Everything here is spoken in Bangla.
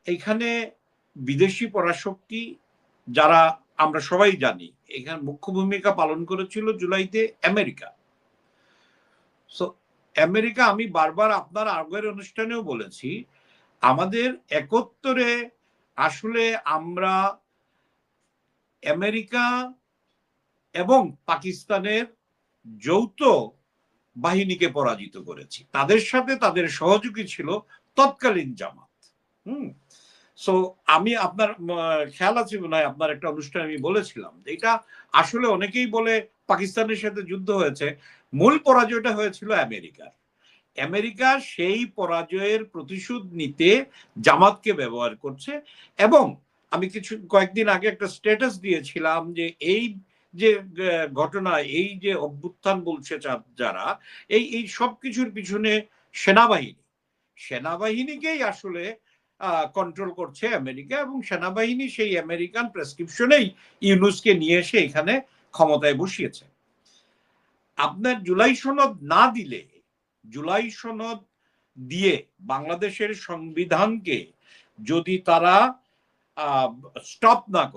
এখানে বিদেশি পরাশক্তি যারা আমরা সবাই জানি এখানে মুখ্য ভূমিকা পালন করেছিল জুলাইতে আমেরিকা। সো আমেরিকা, আমি বারবার আপনার আগের অনুষ্ঠানেও বলেছি, আমাদের 71-এ আসলে আমরা আমেরিকা এবং পাকিস্তানের যৌথ বাহিনীকে পরাজিত করেছি। তাদের সাথে তাদের সহযোগী ছিল তৎকালীন জামাত। সো আমি আপনার খেয়াল আছে মনে হয় আপনার একটা অনুষ্ঠানে আমি বলেছিলাম এটা আসলে অনেকেই বলে পাকিস্তানের সাথে যুদ্ধ হয়েছে, মূল পরাজয়টা হয়েছিল আমেরিকার। আমেরিকা সেই পরাজয়ের প্রতিশোধ নিতে জামাতকে ব্যবহার করছে। এবং আমি কয়েকদিন আগে একটা স্ট্যাটাস দিয়েছিলাম যে এই যে ঘটনা, এই যে অভ্যুত্থান বলছে যারা, এই সব কিছুর পিছনে সেনাবাহিনীকেই আসলে কন্ট্রোল করছে আমেরিকা, এবং সেনাবাহিনী সেই আমেরিকান প্রেসক্রিপশনেই ইউনূসকে নিয়ে এসে এখানে ক্ষমতায় বসিয়েছে। আপনার জুলাই সনদ না দিলে, জুলাই সনদ দিয়ে বাংলাদেশের সংবিধানকে যদি তারা স্টপ না করে